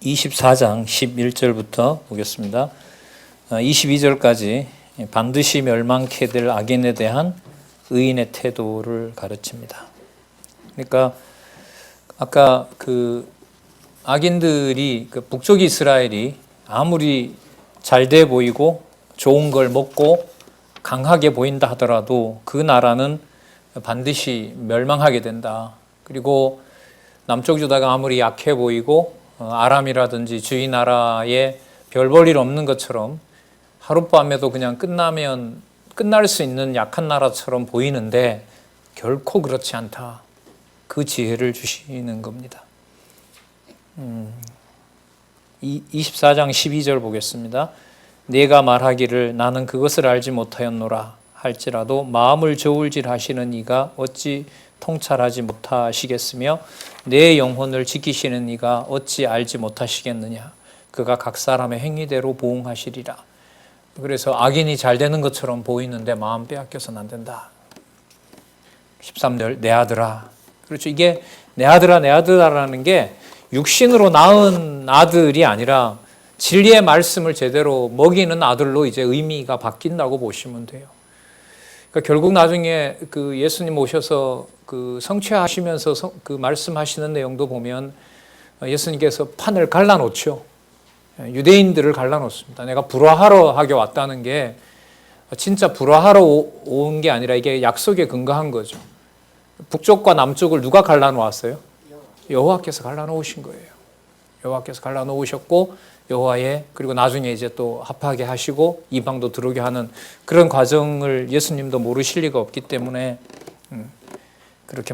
24장 11절부터 보겠습니다. 22절까지 반드시 멸망케 될 악인에 대한 의인의 태도를 가르칩니다. 그러니까 아까 그 악인들이 북쪽 이스라엘이 아무리 잘돼 보이고 좋은 걸 먹고 강하게 보인다 하더라도 그 나라는 반드시 멸망하게 된다. 그리고 남쪽 유다가 아무리 약해 보이고 아람이라든지 주위 나라에 별 볼 일 없는 것처럼 하룻밤에도 그냥 끝나면 끝날 수 있는 약한 나라처럼 보이는데 결코 그렇지 않다. 그 지혜를 주시는 겁니다. 24장 12절 보겠습니다. 내가 말하기를 나는 그것을 알지 못하였노라 할지라도 마음을 저울질하시는 이가 어찌 통찰하지 못하시겠으며 내 영혼을 지키시는 이가 어찌 알지 못하시겠느냐. 그가 각 사람의 행위대로 보응하시리라. 그래서 악인이 잘 되는 것처럼 보이는데 마음 빼앗겨서는 안 된다. 13절 내 아들아. 그렇죠. 이게 내 아들아 내 아들아라는 게 육신으로 낳은 아들이 아니라 진리의 말씀을 제대로 먹이는 아들로 이제 의미가 바뀐다고 보시면 돼요. 그러니까 결국 나중에 그 예수님 오셔서 그 성취하시면서 그 말씀하시는 내용도 보면 예수님께서 판을 갈라놓죠. 유대인들을 갈라놓습니다. 내가 불화하러 하게 왔다는 게 진짜 불화하러 온 게 아니라 이게 약속에 근거한 거죠. 북쪽과 남쪽을 누가 갈라놓았어요? 여호와께서 갈라놓으신 거예요. 여호와께서 갈라놓으셨고 여호와의 그리고 나중에 이제 또 합하게 하시고 이방도 들어오게 하는 그런 과정을 예수님도 모르실 리가 없기 때문에 그렇게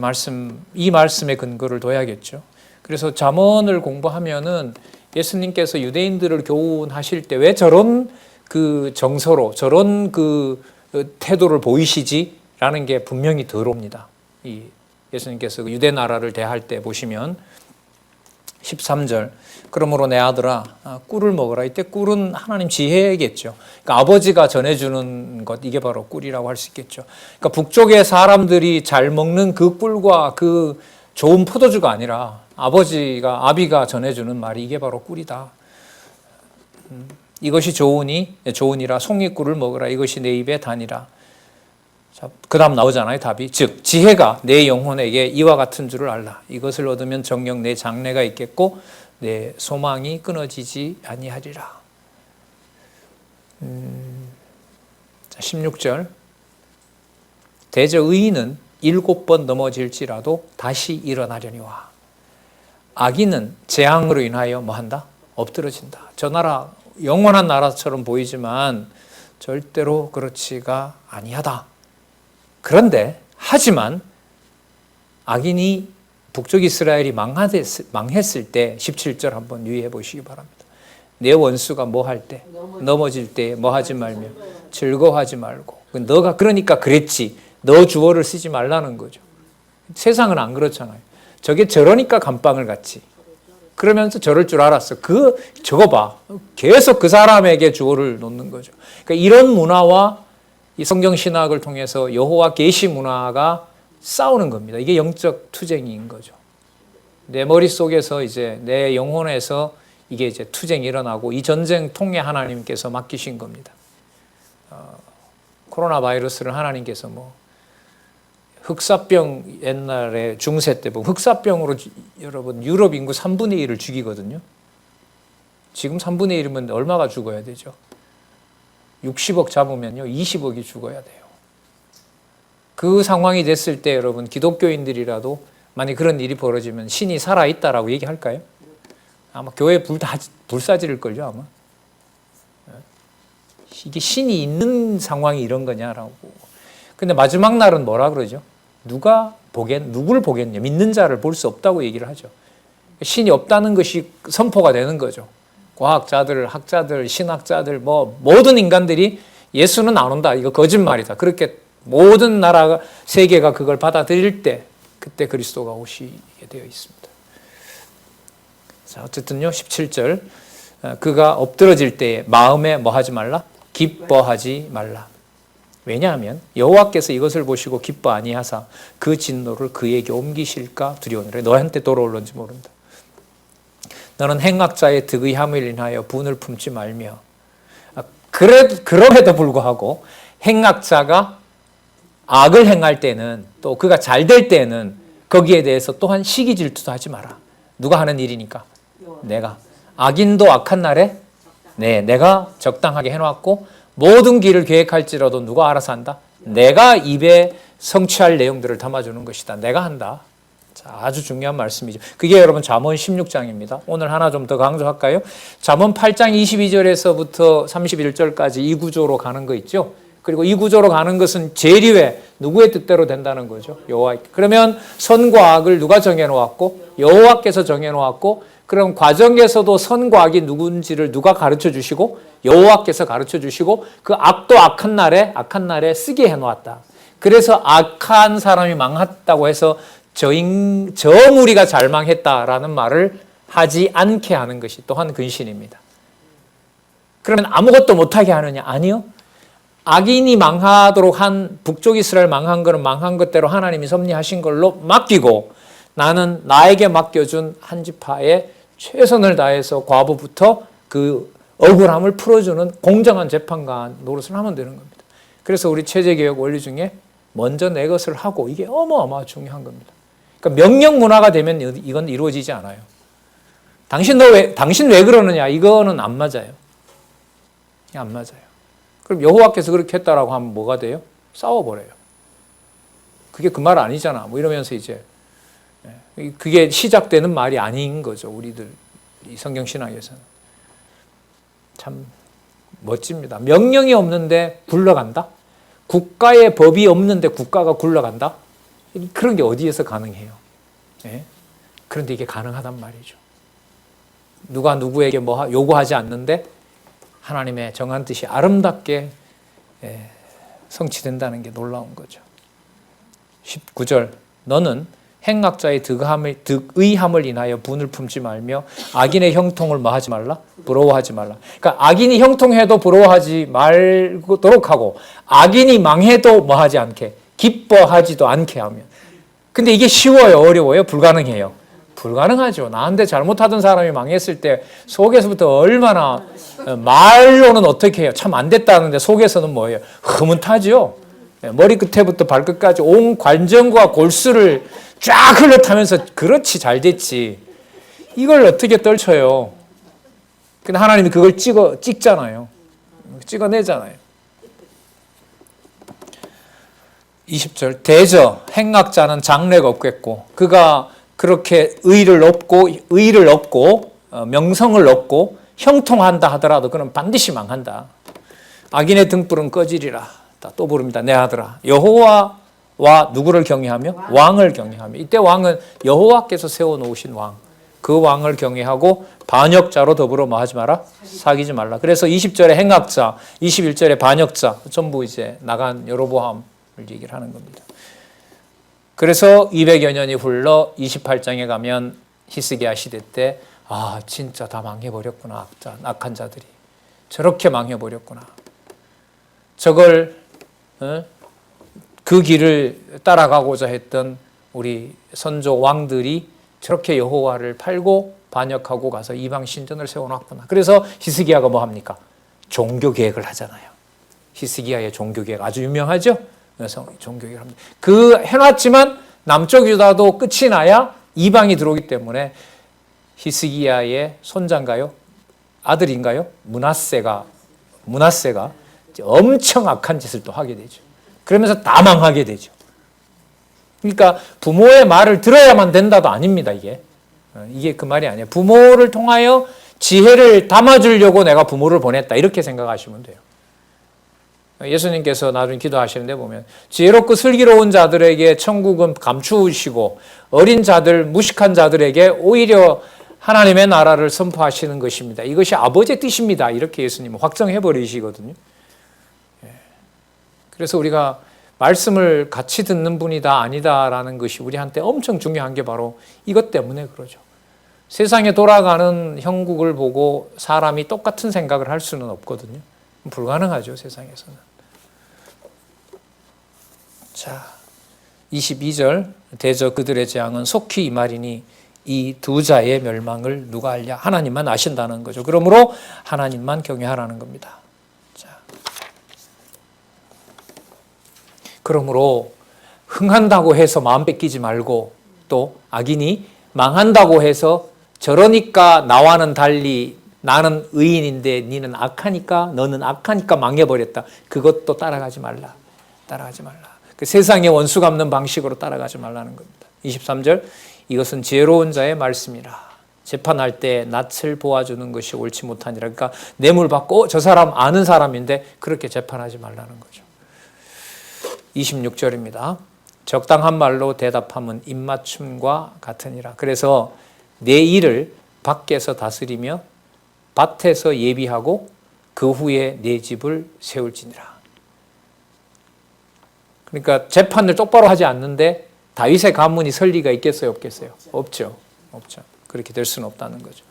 이 말씀의 근거를 둬야겠죠. 그래서 잠언을 공부하면은 예수님께서 유대인들을 교훈하실 때 왜 저런 그 정서로 저런 그 태도를 보이시지라는 게 분명히 들어옵니다. 이 예수님께서 유대 나라를 대할 때 보시면 13절 그러므로 내 아들아 꿀을 먹어라. 이때 꿀은 하나님 지혜겠죠. 그러니까 아버지가 전해주는 것 이게 바로 꿀이라고 할 수 있겠죠. 그러니까 북쪽의 사람들이 잘 먹는 그 꿀과 그 좋은 포도주가 아니라 아비가 전해주는 말이 이게 바로 꿀이다. 이것이 좋으니라 송이꿀을 먹으라. 이것이 내 입에 다니라. 자, 그 다음 나오잖아요. 답이. 즉 지혜가 내 영혼에게 이와 같은 줄을 알라. 이것을 얻으면 정녕 내 장래가 있겠고 내 소망이 끊어지지 아니하리라. 16절 대저 의인은 7번 넘어질지라도 다시 일어나려니와 악인은 재앙으로 인하여 뭐한다? 엎드러진다. 저 나라 영원한 나라처럼 보이지만 절대로 그렇지가 아니하다. 그런데 하지만 악인이 북쪽 이스라엘이 망했을 때 17절 한번 유의해 보시기 바랍니다. 내 원수가 뭐 할 때? 넘어질 때 뭐 하지 말며 즐거워하지 말고. 너가 그러니까 그랬지. 너 주어를 쓰지 말라는 거죠. 세상은 안 그렇잖아요. 저게 저러니까 감방을 갔지. 그러면서 저럴 줄 알았어. 저거 봐. 계속 그 사람에게 주어를 놓는 거죠. 그러니까 이런 문화와 이 성경 신학을 통해서 여호와 계시 문화가 싸우는 겁니다. 이게 영적 투쟁인 거죠. 내 머릿속에서 이제 내 영혼에서 이게 이제 투쟁이 일어나고 이 전쟁 통에 하나님께서 맡기신 겁니다. 코로나 바이러스를 하나님께서 흑사병 옛날에 중세 때 보면 흑사병으로 여러분 유럽 인구 3분의 1을 죽이거든요. 지금 3분의 1이면 얼마가 죽어야 되죠? 60억 잡으면요 20억이 죽어야 돼요. 그 상황이 됐을 때 여러분 기독교인들이라도 만약 그런 일이 벌어지면 신이 살아있다라고 얘기할까요? 아마 교회 불사지를걸요 아마. 이게 신이 있는 상황이 이런 거냐라고. 근데 마지막 날은 뭐라 그러죠? 누굴 보겠냐? 믿는 자를 볼 수 없다고 얘기를 하죠. 신이 없다는 것이 선포가 되는 거죠. 과학자들, 학자들, 신학자들, 모든 인간들이 예수는 안 온다. 이거 거짓말이다. 그렇게 모든 나라가, 세계가 그걸 받아들일 때, 그때 그리스도가 오시게 되어 있습니다. 자, 어쨌든요, 17절. 그가 엎드러질 때에 마음에 뭐 하지 말라? 기뻐하지 말라. 왜냐하면 여호와께서 이것을 보시고 기뻐 아니하사 그 진노를 그에게 옮기실까 두려우니라. 너한테 돌아올는지 모른다. 너는 행악자의 득의함을 인하여 분을 품지 말며. 그럼에도 불구하고 행악자가 악을 행할 때는, 또 그가 잘 될 때는 거기에 대해서 또한 시기 질투도 하지 마라. 누가 하는 일이니까? 내가. 악인도 악한 날에 내가 적당하게 해놓았고, 모든 길을 계획할지라도 누가 알아서 한다? 내가 입에 성취할 내용들을 담아주는 것이다. 내가 한다. 자, 아주 중요한 말씀이죠. 그게 여러분 잠언 16장입니다. 오늘 하나 좀 더 강조할까요? 잠언 8장 22절에서부터 31절까지 이 구조로 가는 거 있죠. 그리고 이 구조로 가는 것은 재리회, 누구의 뜻대로 된다는 거죠. 여호와. 그러면 선과 악을 누가 정해놓았고? 여호와께서 정해놓았고, 그럼 과정에서도 선과 악이 누군지를 누가 가르쳐 주시고? 여호와께서 가르쳐 주시고, 그 악도 악한 날에 쓰게 해놓았다. 그래서 악한 사람이 망했다고 해서 저 무리가 잘 망했다라는 말을 하지 않게 하는 것이 또한 근신입니다. 그러면 아무것도 못하게 하느냐? 아니요. 악인이 망하도록 한, 북쪽 이스라엘 망한 거는 망한 것대로 하나님이 섭리하신 걸로 맡기고, 나는 나에게 맡겨준 한 지파에 최선을 다해서 과부부터 그 억울함을 풀어주는 공정한 재판관 노릇을 하면 되는 겁니다. 그래서 우리 체제개혁 원리 중에 먼저 내 것을 하고, 이게 어마어마하게 중요한 겁니다. 그러니까 명령 문화가 되면 이건 이루어지지 않아요. 당신 왜 그러느냐? 이거는 안 맞아요. 안 맞아요. 그럼 여호와께서 그렇게 했다라고 하면 뭐가 돼요? 싸워버려요. 그게 그 말 아니잖아. 뭐 이러면서 이제 그게 시작되는 말이 아닌 거죠. 우리들 이 성경 신학에서는. 참 멋집니다. 명령이 없는데 굴러간다? 국가의 법이 없는데 국가가 굴러간다? 그런 게 어디에서 가능해요? 예? 그런데 이게 가능하단 말이죠. 누가 누구에게 뭐 요구하지 않는데 하나님의 정한 뜻이 아름답게 성취된다는 게 놀라운 거죠. 19절, 너는 행악자의 득의함을 인하여 분을 품지 말며 악인의 형통을 뭐 하지 말라? 부러워하지 말라. 그러니까 악인이 형통해도 부러워하지 말도록 하고, 악인이 망해도 뭐 하지 않게, 기뻐하지도 않게 하면. 근데 이게 쉬워요? 어려워요? 불가능해요? 불가능하죠. 나한테 잘못하던 사람이 망했을 때 속에서부터 얼마나, 말로는 어떻게 해요? 참 안 됐다는데 속에서는 뭐예요? 흐뭇하죠. 머리 끝에부터 발끝까지 온 관정과 골수를 쫙 흘러타면서 그렇지 잘 됐지. 이걸 어떻게 떨쳐요? 근데 하나님이 그걸 찍잖아요. 찍어내잖아요. 20절, 대저 행악자는 장래가 없겠고, 그가 그렇게 의의를 얻고 명성을 얻고 형통한다 하더라도 그는 반드시 망한다. 악인의 등불은 꺼지리라. 또 부릅니다. 내 아들아, 여호와와 누구를 경외하며? 왕을 경외하며. 이때 왕은 여호와께서 세워놓으신 왕, 그 왕을 경외하고 반역자로 더불어 뭐 하지 마라? 사귀지 말라. 그래서 20절에 행악자, 21절에 반역자, 전부 이제 나간 여로보암을 얘기를 하는 겁니다. 그래서 200여 년이 흘러 28장에 가면 히스기야 시대 때, 아 진짜 다 망해버렸구나. 악한 자들이 저렇게 망해버렸구나. 저걸 그 길을 따라가고자 했던 우리 선조 왕들이 저렇게 여호와를 팔고 반역하고 가서 이방 신전을 세워놨구나. 그래서 히스기야가 뭐 합니까? 종교 계획을 하잖아요. 히스기야의 종교 계획 아주 유명하죠? 그래서 종교 계획을 합니다. 그 해놨지만 남쪽 유다도 끝이 나야 이방이 들어오기 때문에 히스기야의 손자인가요? 아들인가요? 므낫세가 엄청 악한 짓을 또 하게 되죠. 그러면서 다 망하게 되죠. 그러니까 부모의 말을 들어야만 된다도 아닙니다. 이게 그 말이 아니에요. 부모를 통하여 지혜를 담아주려고 내가 부모를 보냈다. 이렇게 생각하시면 돼요. 예수님께서 나중에 기도하시는데 보면 지혜롭고 슬기로운 자들에게 천국은 감추시고 어린 자들, 무식한 자들에게 오히려 하나님의 나라를 선포하시는 것입니다. 이것이 아버지의 뜻입니다. 이렇게 예수님은 확정해 버리시거든요. 그래서 우리가 말씀을 같이 듣는 분이다 아니다라는 것이 우리한테 엄청 중요한 게 바로 이것 때문에 그러죠. 세상에 돌아가는 형국을 보고 사람이 똑같은 생각을 할 수는 없거든요. 불가능하죠, 세상에서는. 자, 22절, 대저 그들의 재앙은 속히 임하리니 이 두 자의 멸망을 누가 알랴? 하나님만 아신다는 거죠. 그러므로 하나님만 경외하라는 겁니다. 자. 그러므로 흥한다고 해서 마음 뺏기지 말고, 또 악인이 망한다고 해서 저러니까 나와는 달리 나는 의인인데 너는 악하니까 망해버렸다. 그것도 따라가지 말라. 따라가지 말라. 그 세상의 원수 갚는 방식으로 따라가지 말라는 겁니다. 23절, 이것은 지혜로운 자의 말씀이라. 재판할 때 낯을 보아주는 것이 옳지 못하니라. 그러니까 뇌물 받고 저 사람 아는 사람인데 그렇게 재판하지 말라는 거죠. 26절입니다. 적당한 말로 대답함은 입맞춤과 같으니라. 그래서 내 일을 밖에서 다스리며 밭에서 예비하고 그 후에 내 집을 세울지니라. 그러니까 재판을 똑바로 하지 않는데 다윗의 가문이 설 리가 있겠어요, 없겠어요? 없죠. 그렇게 될 수는 없다는 거죠.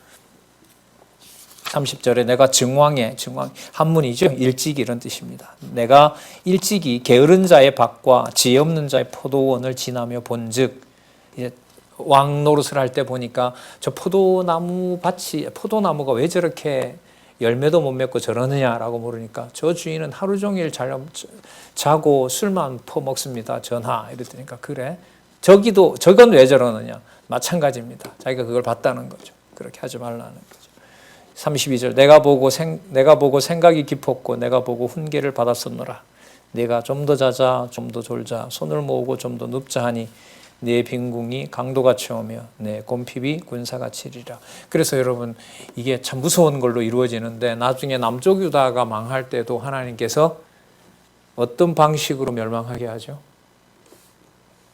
30절에 내가 증왕 한문이죠. 일찍이 이런 뜻입니다. 내가 일찍이 게으른 자의 밭과 지혜 없는 자의 포도원을 지나며 본즉, 이제 왕 노릇을 할 때 보니까 저 포도나무가 왜 저렇게 열매도 못 맺고 저러느냐라고 물으니까 저 주인은 하루 종일 자고 술만 퍼먹습니다. 전하. 이랬더니까 그래? 저건 왜 저러느냐? 마찬가지입니다. 자기가 그걸 봤다는 거죠. 그렇게 하지 말라는 거죠. 32절 내가 보고 생각이 깊었고 내가 보고 훈계를 받았었노라. 내가 좀 더 자자 좀 더 졸자 손을 모으고 좀 더 눕자 하니 내 빈궁이 강도같이 오며 내 곰핍이 군사같이 이리라. 그래서 여러분 이게 참 무서운 걸로 이루어지는데 나중에 남쪽 유다가 망할 때도 하나님께서 어떤 방식으로 멸망하게 하죠?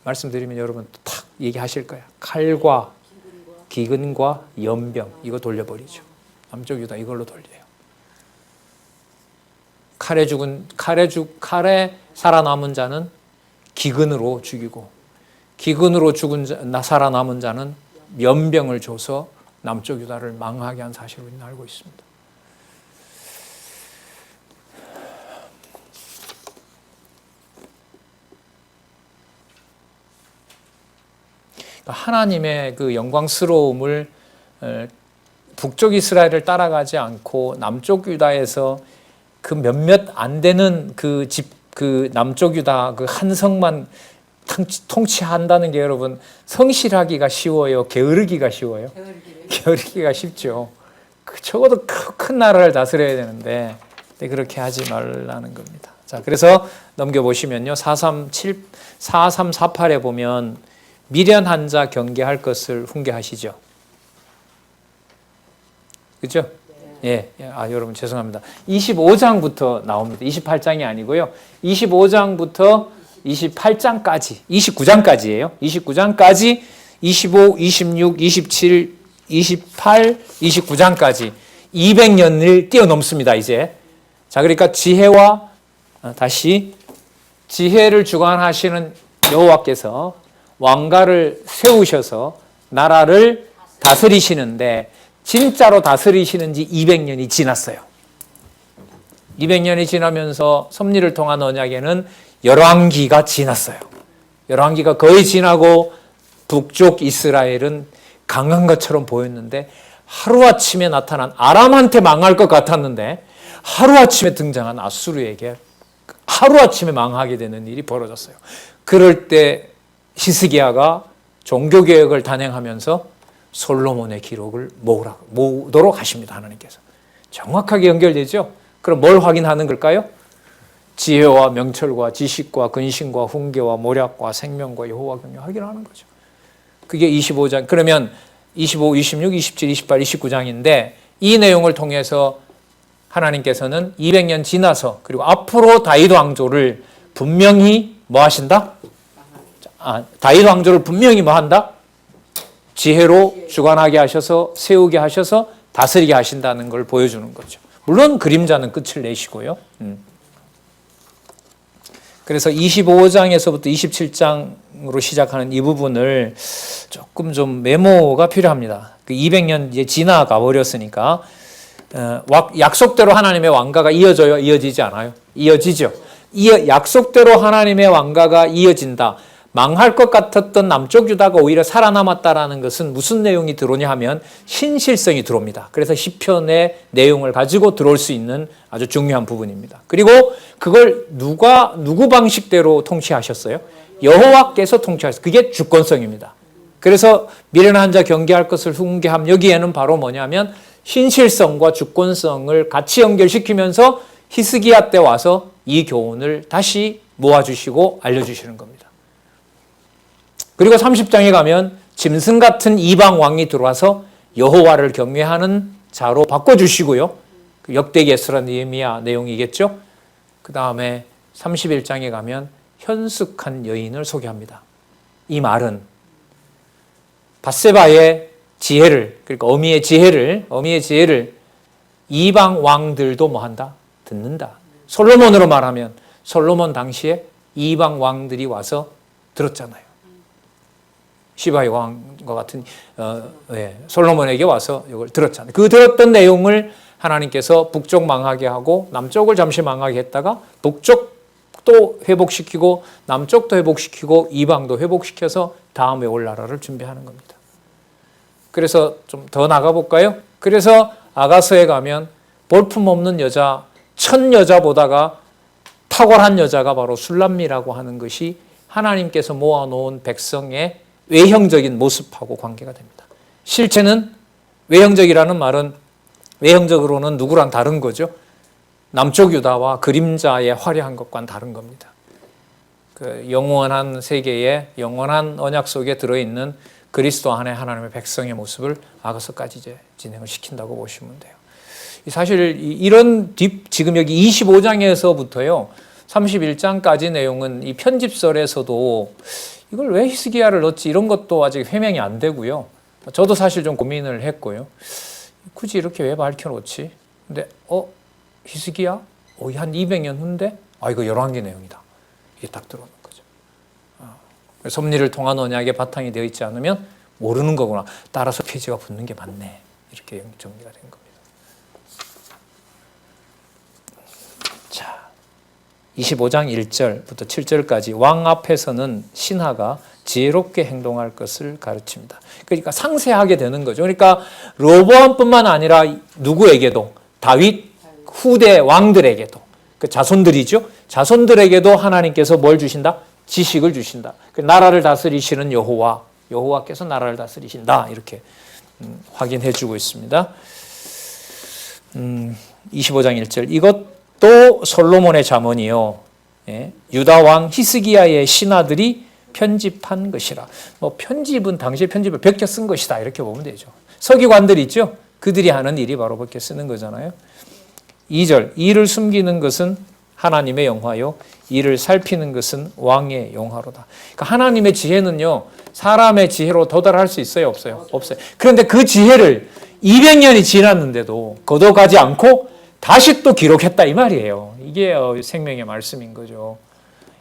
말씀드리면 여러분 탁 얘기하실 거야. 칼과 기근과 연병 이거 돌려버리죠. 남쪽 유다 이걸로 돌려요. 칼에 살아남은 자는 기근으로 죽이고 기근으로 살아남은 자는 연병을 줘서 남쪽 유다를 망하게 한 사실을 우리는 알고 있습니다. 하나님의 그 영광스러움을 북쪽 이스라엘을 따라가지 않고 남쪽 유다에서 그 몇몇 안 되는 그 남쪽 유다 그 한 성만 통치한다는 게 여러분 성실하기가 쉬워요? 게으르기가 쉬워요? 게으르기가 쉽죠. 적어도 큰 나라를 다스려야 되는데 그렇게 하지 말라는 겁니다. 자, 그래서 넘겨보시면요. 4348에 보면 미련한 자 경계할 것을 훈계하시죠. 그렇죠? 예. 여러분 죄송합니다. 25장부터 나옵니다. 28장이 아니고요. 25장부터 28장까지, 29장까지예요. 29장까지 25, 26, 27, 28, 29장까지 200년을 뛰어넘습니다. 이제. 자, 그러니까 지혜를 주관하시는 여호와께서 왕가를 세우셔서 나라를 다스리시는데 진짜로 다스리시는지 200년이 지났어요. 200년이 지나면서 섭리를 통한 언약에는 열왕기가 지났어요. 열왕기가 거의 지나고 북쪽 이스라엘은 강한 것처럼 보였는데 하루아침에 나타난 아람한테 망할 것 같았는데 하루아침에 등장한 아수르에게 하루아침에 망하게 되는 일이 벌어졌어요. 그럴 때 히스기야가 종교개혁을 단행하면서 솔로몬의 기록을 모으도록 하십니다. 하나님께서. 정확하게 연결되죠? 그럼 뭘 확인하는 걸까요? 지혜와 명철과 지식과 근신과 훈계와 모략과 생명과 여호와 경외 확인하는 거죠. 그게 25장. 그러면 25, 26, 27, 28, 29장인데 이 내용을 통해서 하나님께서는 200년 지나서 그리고 앞으로 다윗 왕조를 분명히 뭐 하신다? 다윗 왕조를 분명히 뭐 한다? 지혜로 주관하게 하셔서 세우게 하셔서 다스리게 하신다는 걸 보여주는 거죠. 물론 그림자는 끝을 내시고요. 그래서 25장에서부터 27장으로 시작하는 이 부분을 조금 좀 메모가 필요합니다. 200년 이제 지나가 버렸으니까 약속대로 하나님의 왕가가 이어져요? 이어지지 않아요? 이어지죠. 약속대로 하나님의 왕가가 이어진다. 망할 것 같았던 남쪽 유다가 오히려 살아남았다라는 것은 무슨 내용이 들어오냐 하면 신실성이 들어옵니다. 그래서 시편의 내용을 가지고 들어올 수 있는 아주 중요한 부분입니다. 그리고 그걸 누구 방식대로 통치하셨어요? 여호와께서 통치하셨어요. 그게 주권성입니다. 그래서 미련한 자 경계할 것을 훈계함. 여기에는 바로 뭐냐면 신실성과 주권성을 같이 연결시키면서 히스기야 때 와서 이 교훈을 다시 모아주시고 알려주시는 겁니다. 그리고 30장에 가면 짐승 같은 이방 왕이 들어와서 여호와를 경외하는 자로 바꿔주시고요. 그 역대기 에스라 느헤미야 내용이겠죠. 그 다음에 31장에 가면 현숙한 여인을 소개합니다. 이 말은 밧세바의 지혜를, 그러니까 어미의 지혜를 이방 왕들도 뭐한다? 듣는다. 솔로몬으로 말하면 솔로몬 당시에 이방 왕들이 와서 들었잖아요. 시바의 왕과 같은 솔로몬에게 와서 이걸 들었잖아요. 그 들었던 내용을 하나님께서 북쪽 망하게 하고 남쪽을 잠시 망하게 했다가 북쪽도 회복시키고 남쪽도 회복시키고 이방도 회복시켜서 다음에 올 나라를 준비하는 겁니다. 그래서 좀 더 나가볼까요? 그래서 아가서에 가면 볼품없는 여자, 천 여자보다가 탁월한 여자가 바로 술람미라고 하는 것이 하나님께서 모아놓은 백성의 외형적인 모습하고 관계가 됩니다. 실체는 외형적이라는 말은 외형적으로는 누구랑 다른 거죠? 남쪽 유다와 그림자의 화려한 것과는 다른 겁니다. 그 영원한 세계에 영원한 언약 속에 들어있는 그리스도 안에 하나님의 백성의 모습을 아가서까지 이제 진행을 시킨다고 보시면 돼요. 사실 이런 지금 여기 25장에서부터요 31장까지 내용은 이 편집설에서도 이걸 왜 히스기야를 넣었지 이런 것도 아직 해명이 안 되고요. 저도 사실 좀 고민을 했고요. 굳이 이렇게 왜 밝혀놓지? 근데 히스기야? 한 200년 후인데? 이거 열왕기 내용이다. 이게 딱 들어오는 거죠. 섭리를 통한 언약의 바탕이 되어 있지 않으면 모르는 거구나. 따라서 표지가 붙는 게 맞네. 이렇게 정리가 된 겁니다. 자, 25장 1절부터 7절까지 왕 앞에서는 신하가 지혜롭게 행동할 것을 가르칩니다. 그러니까 상세하게 되는 거죠. 그러니까 르호보암뿐만 아니라 누구에게도 다윗 후대 왕들에게도 그 자손들이죠. 자손들에게도 하나님께서 뭘 주신다? 지식을 주신다. 그 나라를 다스리시는 여호와께서 나라를 다스리신다. 이렇게 확인해 주고 있습니다. 25장 1절 이것도 솔로몬의 잠언이요. 유다 왕 히스기야의 신하들이 편집한 것이라. 편집은 당시의 편집을 베껴 쓴 것이다. 이렇게 보면 되죠. 서기관들 있죠. 그들이 하는 일이 바로 베껴 쓰는 거잖아요. 2절 이를 숨기는 것은 하나님의 영화요 이를 살피는 것은 왕의 영화로다. 그러니까 하나님의 지혜는요 사람의 지혜로 도달할 수 있어요 없어요? 없어요. 그런데 그 지혜를 200년이 지났는데도 거둬가지 않고 다시 또 기록했다 이 말이에요. 이게 생명의 말씀인 거죠.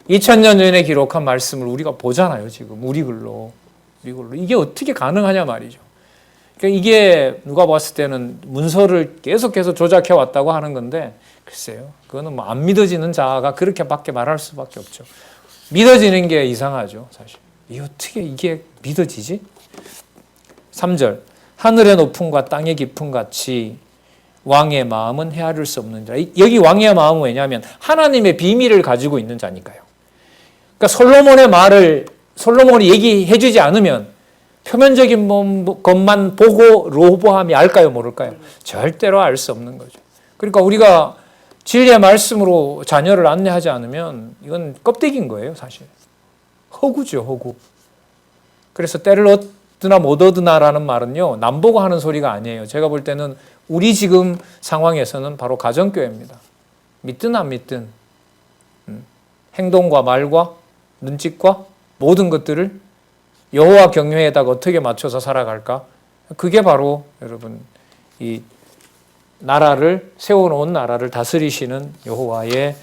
2000년 전에 기록한 말씀을 우리가 보잖아요. 지금 우리 글로. 이게 어떻게 가능하냐 말이죠. 그러니까 이게 누가 봤을 때는 문서를 계속해서 조작해 왔다고 하는 건데 글쎄요. 그거는 안 믿어지는 자가 그렇게밖에 말할 수밖에 없죠. 믿어지는 게 이상하죠. 사실. 어떻게 이게 믿어지지? 3절 하늘의 높음과 땅의 깊음 같이 왕의 마음은 헤아릴 수 없는 자. 여기 왕의 마음은 왜냐하면 하나님의 비밀을 가지고 있는 자니까요. 그러니까 솔로몬의 말을 솔로몬이 얘기해 주지 않으면 표면적인 것만 보고 르호보암이 알까요? 모를까요? 절대로 알 수 없는 거죠. 그러니까 우리가 진리의 말씀으로 자녀를 안내하지 않으면 이건 껍데기인 거예요, 사실. 허구죠, 허구. 그래서 때를 얻으나 못 얻으나라는 말은요, 남보고 하는 소리가 아니에요. 제가 볼 때는 우리 지금 상황에서는 바로 가정교회입니다. 믿든 안 믿든 행동과 말과 눈짓과 모든 것들을 여호와 경외에다가 어떻게 맞춰서 살아갈까? 그게 바로 여러분 이 나라를 세워놓은 나라를 다스리시는 여호와의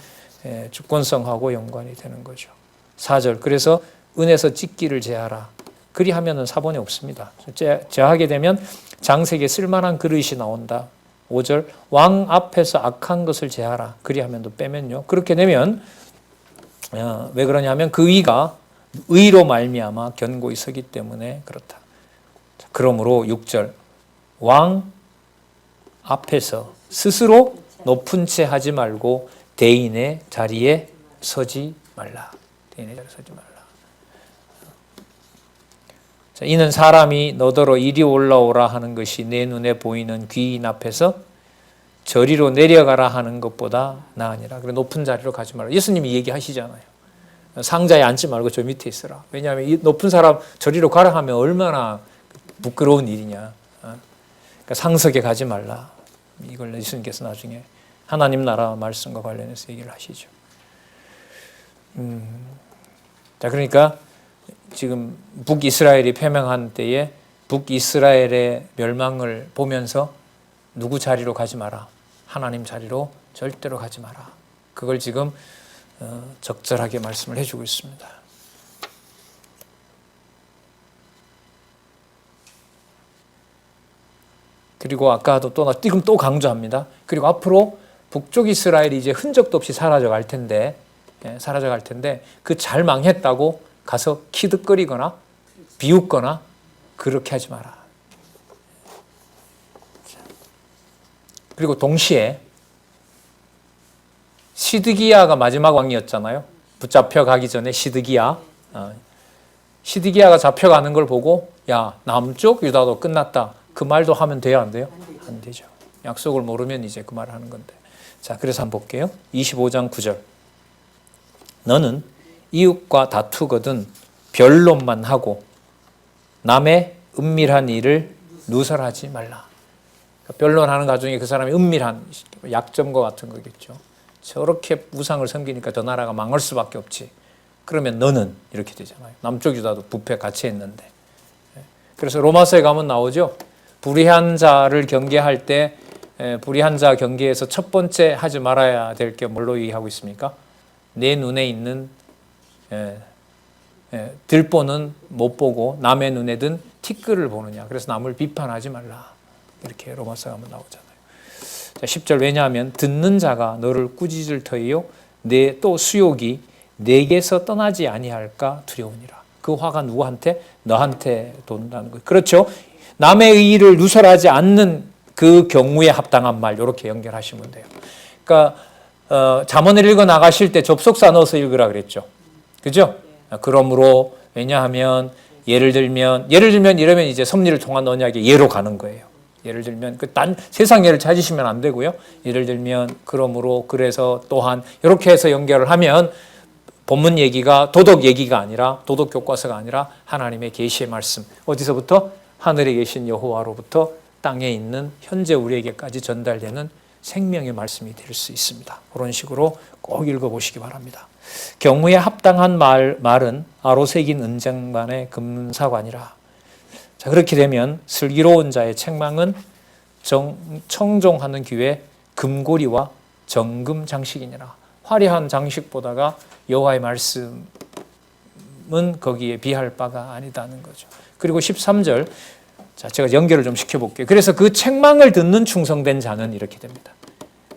주권성하고 연관이 되는 거죠. 4절 그래서 은에서 찢기를 제하라. 그리하면은 사본이 없습니다. 제하게 되면 장색에 쓸만한 그릇이 나온다. 5절 왕 앞에서 악한 것을 제하라. 그리하면 또 빼면요. 그렇게 되면 왜 그러냐면 그 위가 의로 말미암아 견고히 서기 때문에 그렇다. 그러므로 6절 왕 앞에서 스스로 높은 채 하지 말고 대인의 자리에 서지 말라. 대인의 자리에 서지 말라. 자, 이는 사람이 너더러 이리 올라오라 하는 것이 내 눈에 보이는 귀인 앞에서 저리로 내려가라 하는 것보다 나으니라. 그래 높은 자리로 가지 말라. 예수님이 얘기하시잖아요. 상자에 앉지 말고 저 밑에 있어라. 왜냐하면 이 높은 사람 저리로 가라 하면 얼마나 부끄러운 일이냐. 그러니까 상석에 가지 말라. 이걸 예수님께서 나중에 하나님 나라 말씀과 관련해서 얘기를 하시죠. 자, 그러니까 지금 북이스라엘이 패망한 때에 북이스라엘의 멸망을 보면서 누구 자리로 가지 마라. 하나님 자리로 절대로 가지 마라. 그걸 지금 적절하게 말씀을 해주고 있습니다. 그리고 아까도 지금 또 강조합니다. 그리고 앞으로 북쪽 이스라엘이 이제 흔적도 없이 사라져 갈 텐데 그 잘 망했다고 가서 키득거리거나 비웃거나 그렇게 하지 마라. 그리고 동시에 시드기야가 마지막 왕이었잖아요. 붙잡혀 가기 전에 시드기야가 잡혀가는 걸 보고 야 남쪽 유다도 끝났다. 그 말도 하면 돼요, 안 돼요? 안 되죠. 약속을 모르면 이제 그 말을 하는 건데. 자, 그래서 한번 볼게요. 25장 9절. 너는 이웃과 다투거든 변론만 하고 남의 은밀한 일을 누설하지 말라. 변론하는 가중에 그 사람이 은밀한 약점과 같은 거겠죠. 저렇게 우상을 섬기니까 저 나라가 망할 수밖에 없지. 그러면 너는 이렇게 되잖아요. 남쪽 유다도 부패 같이 했는데. 그래서 로마서에 가면 나오죠. 불의한 자를 경계할 때 불의한 자 경계에서 첫 번째 하지 말아야 될 게 뭘로 얘기하고 있습니까? 내 눈에 있는 들보는 못 보고 남의 눈에 든 티끌을 보느냐. 그래서 남을 비판하지 말라. 이렇게 로마서 가면 나오잖아요. 자, 10절 왜냐하면 듣는 자가 너를 꾸짖을 터이요 내 또 수욕이 내게서 떠나지 아니할까 두려우니라. 그 화가 누구한테? 너한테 돈다는 거예요. 그렇죠. 남의 의의를 누설하지 않는 그 경우에 합당한 말 이렇게 연결하시면 돼요. 그러니까 잠언을 읽어 나가실 때 접속사 넣어서 읽으라 그랬죠. 그죠? 그러므로 왜냐하면 예를 들면 이러면 이제 섭리를 통한 언약의 예로 가는 거예요. 예를 들면 딴 세상 예를 찾으시면 안 되고요. 예를 들면 그러므로 그래서 또한 이렇게 해서 연결을 하면 본문 얘기가 도덕 얘기가 아니라 도덕 교과서가 아니라 하나님의 계시의 말씀. 어디서부터? 하늘에 계신 여호와로부터 땅에 있는 현재 우리에게까지 전달되는 생명의 말씀이 될 수 있습니다. 그런 식으로 꼭 읽어보시기 바랍니다. 경우에 합당한 말은 아로새긴 은쟁반의 금사관이라. 자, 그렇게 되면 슬기로운 자의 책망은 청종하는 귀에 금고리와 정금 장식이니라. 화려한 장식보다가 여호와의 말씀은 거기에 비할 바가 아니다는 거죠. 그리고 13절, 자, 제가 연결을 좀 시켜볼게요. 그래서 그 책망을 듣는 충성된 자는 이렇게 됩니다.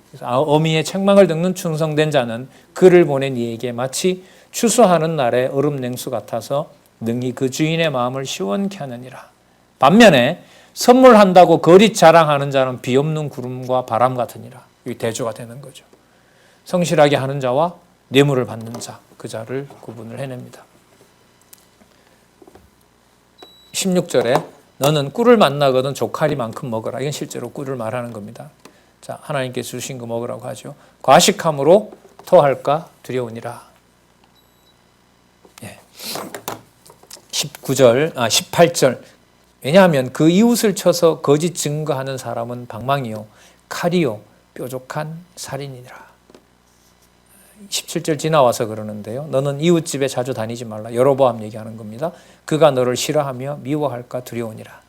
그래서 어미의 책망을 듣는 충성된 자는 그를 보낸 이에게 마치 추수하는 날의 얼음 냉수 같아서 능히 그 주인의 마음을 시원케 하느니라. 반면에 선물한다고 거짓 자랑하는 자는 비 없는 구름과 바람 같으니라. 이 대조가 되는 거죠. 성실하게 하는 자와 뇌물을 받는 자, 그 자를 구분을 해냅니다. 16절에 너는 꿀을 만나거든 조카리만큼 먹어라. 이건 실제로 꿀을 말하는 겁니다. 자, 하나님께 주신 거 먹으라고 하죠. 과식함으로 토할까 두려우니라. 18절. 왜냐하면 그 이웃을 쳐서 거짓 증거하는 사람은 방망이요 칼이요 뾰족한 살인이라. 17절 지나와서 그러는데요. 너는 이웃집에 자주 다니지 말라. 여로보암 얘기하는 겁니다. 그가 너를 싫어하며 미워할까 두려우니라.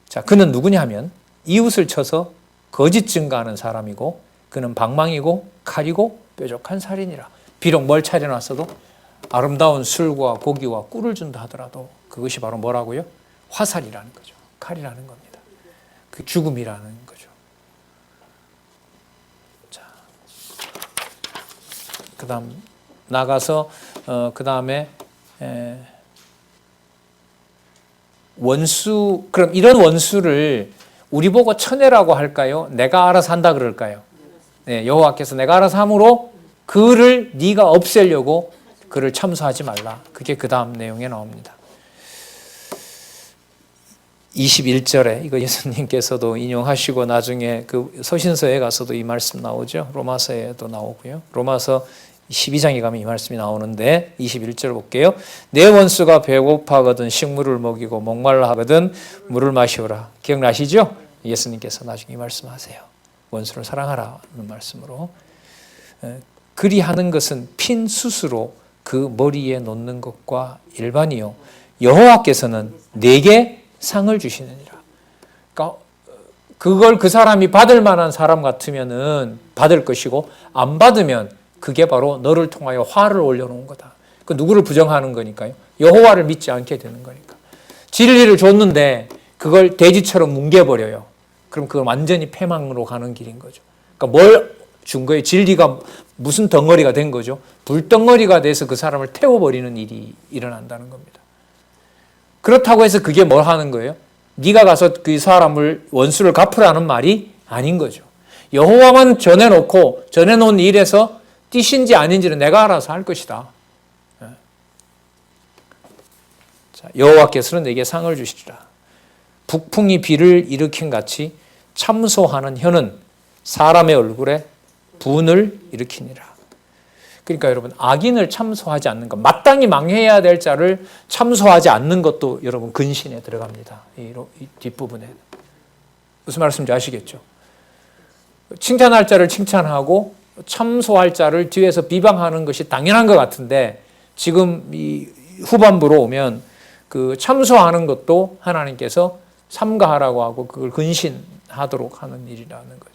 자, 그는 누구냐 하면 이웃을 쳐서 거짓 증거하는 사람이고 그는 방망이고 칼이고 뾰족한 살인이라. 비록 뭘 차려놨어도 아름다운 술과 고기와 꿀을 준다 하더라도 그것이 바로 뭐라고요? 화살이라는 거죠. 칼이라는 겁니다. 그 죽음이라는 거죠. 자, 그다음 나가서 그 다음에 원수, 그럼 이런 원수를 우리 보고 천해라고 할까요? 내가 알아서 한다 그럴까요? 네, 여호와께서 내가 알아서 함으로 그를 네가 없애려고 그를 참소하지 말라. 그게 그 다음 내용에 나옵니다. 21절에 이거 예수님께서도 인용하시고 나중에 그 서신서에 가서도 이 말씀 나오죠. 로마서에도 나오고요. 로마서 12장에 가면 이 말씀이 나오는데 21절 볼게요. 내 원수가 배고파하거든 식물을 먹이고 목말라 하거든 물을 마시오라. 기억나시죠? 예수님께서 나중에 이 말씀하세요. 원수를 사랑하라는 말씀으로. 그리하는 것은 핀 숯으로 그 머리에 놓는 것과 일반이요. 여호와께서는 내게 상을 주시느니라. 그러니까 그걸 그 사람이 받을 만한 사람 같으면은 받을 것이고 안 받으면 그게 바로 너를 통하여 화를 올려놓은 거다. 그 누구를 부정하는 거니까요. 여호와를 믿지 않게 되는 거니까. 진리를 줬는데 그걸 돼지처럼 뭉개버려요. 그럼 그건 완전히 패망으로 가는 길인 거죠. 그러니까 뭘 준 거예요? 진리가 무슨 덩어리가 된 거죠? 불덩어리가 돼서 그 사람을 태워버리는 일이 일어난다는 겁니다. 그렇다고 해서 그게 뭘 하는 거예요? 네가 가서 그 사람을 원수를 갚으라는 말이 아닌 거죠. 여호와만 전해놓고 전해놓은 일에서 띠신지 아닌지는 내가 알아서 할 것이다. 자, 여호와께서는 내게 상을 주시리라. 북풍이 비를 일으킨 같이 참소하는 혀는 사람의 얼굴에 분을 일으키니라. 그러니까 여러분 악인을 참소하지 않는 것, 마땅히 망해야 될 자를 참소하지 않는 것도 여러분 근신에 들어갑니다. 이 뒷부분에. 무슨 말씀인지 아시겠죠? 칭찬할 자를 칭찬하고 참소할 자를 뒤에서 비방하는 것이 당연한 것 같은데 지금 이 후반부로 오면 그 참소하는 것도 하나님께서 삼가하라고 하고 그걸 근신하도록 하는 일이라는 거죠.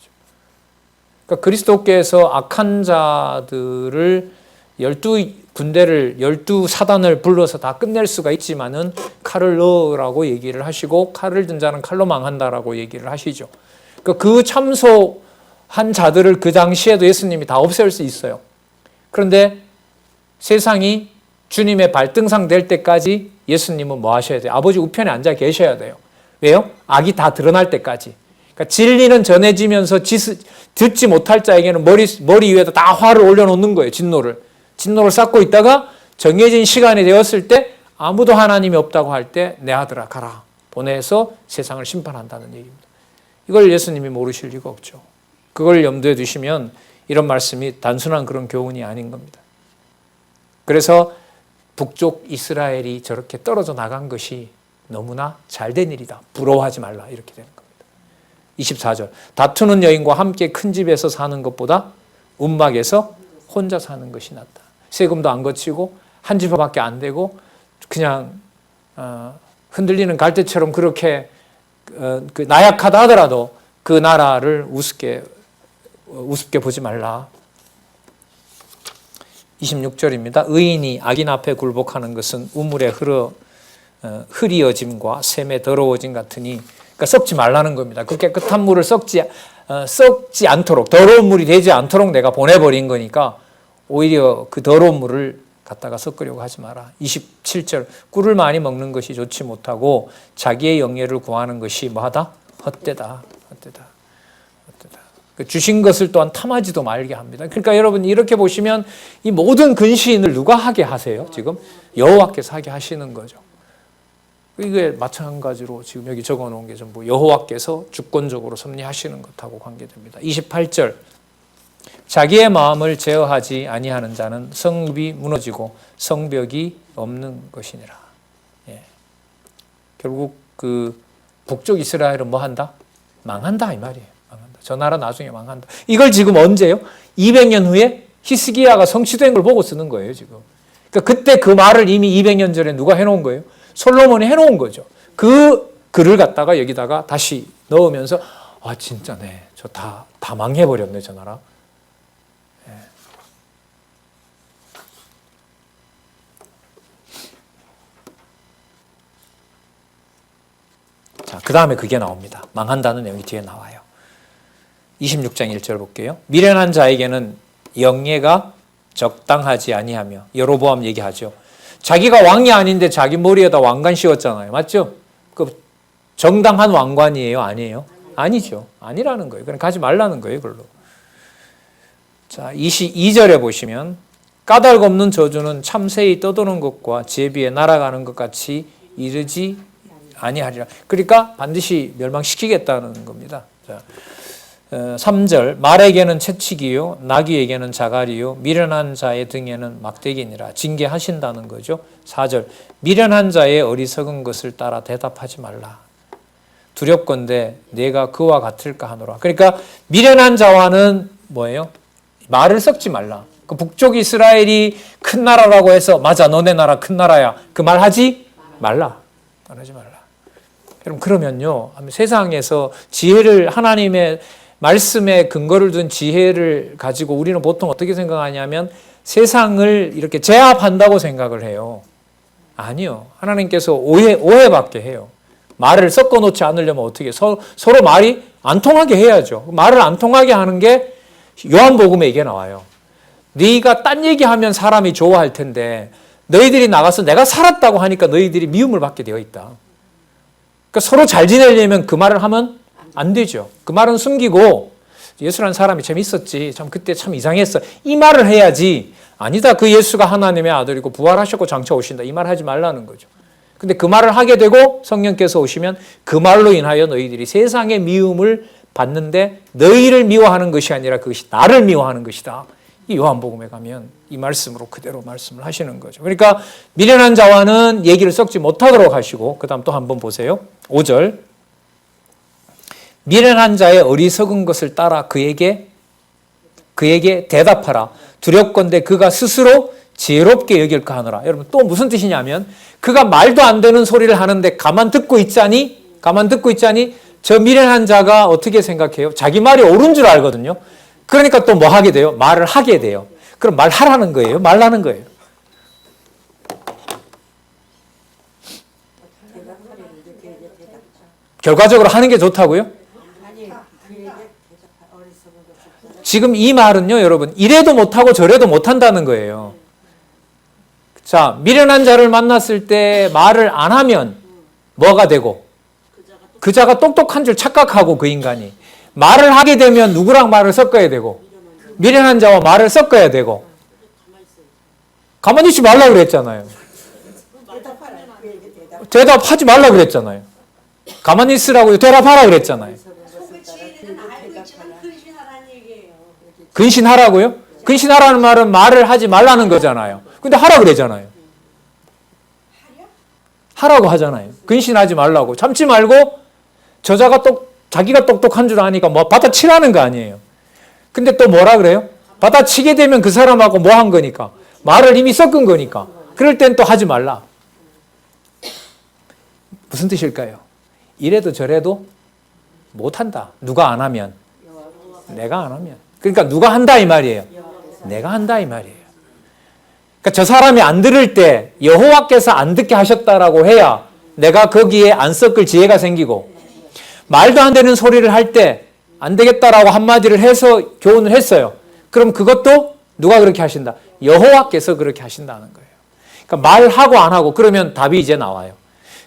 그러니까 그리스도께서 악한 자들을 12군대를 12사단을 불러서 다 끝낼 수가 있지만은 칼을 넣으라고 얘기를 하시고 칼을 든 자는 칼로 망한다라고 얘기를 하시죠. 그러니까 그 참소한 자들을 그 당시에도 예수님이 다 없앨 수 있어요. 그런데 세상이 주님의 발등상 될 때까지 예수님은 뭐 하셔야 돼요? 아버지 우편에 앉아 계셔야 돼요. 왜요? 악이 다 드러날 때까지. 그러니까 진리는 전해지면서 듣지 못할 자에게는 머리 위에다 다 화를 올려놓는 거예요. 진노를 쌓고 있다가 정해진 시간이 되었을 때 아무도 하나님이 없다고 할 때 내 아들아 가라 보내서 세상을 심판한다는 얘기입니다. 이걸 예수님이 모르실 리가 없죠. 그걸 염두에 두시면 이런 말씀이 단순한 그런 교훈이 아닌 겁니다. 그래서 북쪽 이스라엘이 저렇게 떨어져 나간 것이 너무나 잘된 일이다. 부러워하지 말라. 이렇게 되는 겁니다. 24절. 다투는 여인과 함께 큰 집에서 사는 것보다 움막에서 혼자 사는 것이 낫다. 세금도 안 거치고 한 집밖에 안 되고 그냥 흔들리는 갈대처럼 그렇게 나약하다 하더라도 그 나라를 우습게 보지 말라. 26절입니다. 의인이 악인 앞에 굴복하는 것은 우물에 흐리어짐과 샘에 더러워짐 같으니, 그러니까 썩지 말라는 겁니다. 그 깨끗한 물을 썩지 않도록, 더러운 물이 되지 않도록 내가 보내버린 거니까 오히려 그 더러운 물을 갖다가 섞으려고 하지 마라. 27절. 꿀을 많이 먹는 것이 좋지 못하고 자기의 영예를 구하는 것이 뭐하다? 헛되다. 주신 것을 또한 탐하지도 말게 합니다. 그러니까 여러분 이렇게 보시면 이 모든 근시인을 누가 하게 하세요? 지금 여호와께서 하게 하시는 거죠. 이게 마찬가지로 지금 여기 적어놓은 게 전부 여호와께서 주권적으로 섭리하시는 것하고 관계됩니다. 28절. 자기의 마음을 제어하지 아니하는 자는 성읍이 무너지고 성벽이 없는 것이니라. 예. 결국 그 북쪽 이스라엘은 뭐 한다? 망한다 이 말이에요. 망한다. 저 나라 나중에 망한다. 이걸 지금 언제요? 200년 후에 히스기야가 성취된 걸 보고 쓰는 거예요 지금. 그러니까 그때 그 말을 이미 200년 전에 누가 해놓은 거예요? 솔로몬이 해놓은 거죠. 그 글을 갖다가 여기다가 다시 넣으면서 아 진짜네. 저 다 망해버렸네 저 나라. 예. 자, 그 다음에 그게 나옵니다. 망한다는 내용이 뒤에 나와요. 26장 1절 볼게요. 미련한 자에게는 영예가 적당하지 아니하며 여로보암 얘기하죠. 자기가 왕이 아닌데 자기 머리에다 왕관 씌웠잖아요. 맞죠? 그 정당한 왕관이에요? 아니에요? 아니죠. 아니라는 거예요. 그럼 가지 말라는 거예요. 그걸로. 자, 22절에 보시면 까닭 없는 저주는 참새이 떠도는 것과 제비에 날아가는 것 같이 이르지 아니하리라. 그러니까 반드시 멸망시키겠다는 겁니다. 자, 3절 말에게는 채찍이요 나귀에게는 자갈이요 미련한 자의 등에는 막대기니라. 징계하신다는 거죠. 4절 미련한 자의 어리석은 것을 따라 대답하지 말라. 두렵건대 내가 그와 같을까 하노라. 그러니까 미련한 자와는 뭐예요? 말을 섞지 말라. 그 북쪽 이스라엘이 큰 나라라고 해서 맞아 너네 나라 큰 나라야. 그 말 하지 말라. 말하지 말라. 여러분 그러면요 세상에서 지혜를 하나님의 말씀에 근거를 둔 지혜를 가지고 우리는 보통 어떻게 생각하냐면 세상을 이렇게 제압한다고 생각을 해요. 아니요. 하나님께서 오해받게 해요. 말을 섞어 놓지 않으려면 어떻게 서로 말이 안 통하게 해야죠. 말을 안 통하게 하는 게 요한복음에 이게 나와요. 네가 딴 얘기하면 사람이 좋아할 텐데 너희들이 나가서 내가 살았다고 하니까 너희들이 미움을 받게 되어 있다. 그러니까 서로 잘 지내려면 그 말을 하면 안 되죠. 그 말은 숨기고 예수라는 사람이 참 있었지. 참 그때 참 이상했어. 이 말을 해야지. 아니다. 그 예수가 하나님의 아들이고 부활하셨고 장차 오신다. 이 말 하지 말라는 거죠. 근데 그 말을 하게 되고 성령께서 오시면 그 말로 인하여 너희들이 세상의 미움을 받는데 너희를 미워하는 것이 아니라 그것이 나를 미워하는 것이다. 이 요한복음에 가면 이 말씀으로 그대로 말씀을 하시는 거죠. 그러니까 미련한 자와는 얘기를 섞지 못하도록 하시고 그 다음 또 한번 보세요. 5절 미련한 자의 어리석은 것을 따라 그에게 대답하라. 두렵건대 그가 스스로 지혜롭게 여길까 하노라. 여러분 또 무슨 뜻이냐면 그가 말도 안 되는 소리를 하는데 가만 듣고 있자니 저 미련한 자가 어떻게 생각해요? 자기 말이 옳은 줄 알거든요. 그러니까 또 뭐 하게 돼요? 말을 하게 돼요. 그럼 말하라는 거예요? 말라는 거예요? 결과적으로 하는 게 좋다고요? 지금 이 말은요, 여러분, 이래도 못하고 저래도 못한다는 거예요. 자, 미련한 자를 만났을 때 말을 안 하면 뭐가 되고? 그 자가 똑똑한 줄 착각하고 그 인간이. 말을 하게 되면 누구랑 말을 섞어야 되고? 미련한 자와 말을 섞어야 되고. 가만히 있지 말라고 그랬잖아요. 대답하지 말라고 그랬잖아요. 가만히 있으라고 대답하라고 그랬잖아요. 근신하라고요? 근신하라는 말은 말을 하지 말라는 거잖아요. 근데 하라고 그러잖아요. 하라고 하잖아요. 근신하지 말라고. 참지 말고 저자가 자기가 똑똑한 줄 아니까 뭐 받아치라는 거 아니에요. 근데 또 뭐라 그래요? 받아치게 되면 그 사람하고 뭐 한 거니까. 말을 이미 섞은 거니까. 그럴 땐 또 하지 말라. 무슨 뜻일까요? 이래도 저래도 못한다. 누가 안 하면. 내가 안 하면. 그러니까 누가 한다 이 말이에요. 내가 한다 이 말이에요. 그러니까 저 사람이 안 들을 때 여호와께서 안 듣게 하셨다라고 해야 내가 거기에 안 섞을 지혜가 생기고 말도 안 되는 소리를 할 때 안 되겠다라고 한마디를 해서 교훈을 했어요. 그럼 그것도 누가 그렇게 하신다? 여호와께서 그렇게 하신다는 거예요. 그러니까 말하고 안 하고 그러면 답이 이제 나와요.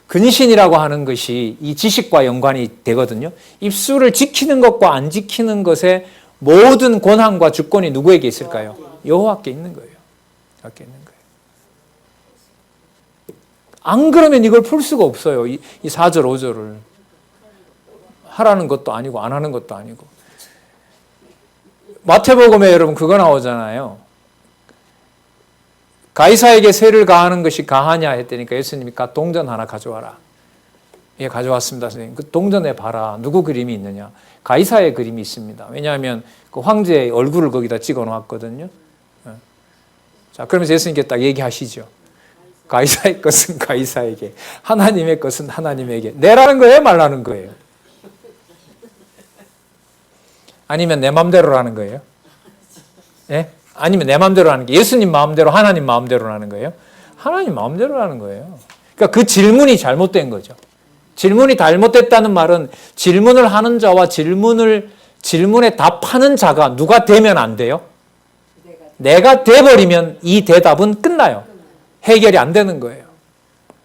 근신이라고 하는 것이 이 지식과 연관이 되거든요. 입술을 지키는 것과 안 지키는 것의 모든 권한과 주권이 누구에게 있을까요? 여호와께 있는 거예요. 여호와께 있는 거예요. 안 그러면 이걸 풀 수가 없어요. 이 4절, 5절을. 하라는 것도 아니고 안 하는 것도 아니고. 마태복음에 여러분 그거 나오잖아요. 가이사에게 세를 가하는 것이 가하냐 했더니까 예수님이 동전 하나 가져와라. 예, 가져왔습니다, 선생님. 그 동전에 봐라. 누구 그림이 있느냐? 가이사의 그림이 있습니다. 왜냐하면 그 황제의 얼굴을 거기다 찍어 놓았거든요. 자, 그러면서 예수님께 딱 얘기하시죠. 가이사의 것은 가이사에게, 하나님의 것은 하나님에게. 내라는 거예요, 말라는 거예요? 아니면 내 마음대로라는 거예요? 예? 아니면 내 마음대로라는 게 예수님 마음대로, 하나님 마음대로라는 거예요? 하나님 마음대로라는 거예요. 그러니까 그 질문이 잘못된 거죠. 질문이 잘못됐다는 말은 질문을 하는 자와 질문에 답하는 자가 누가 되면 안 돼요? 내가 돼버리면 이 대답은 끝나요. 해결이 안 되는 거예요.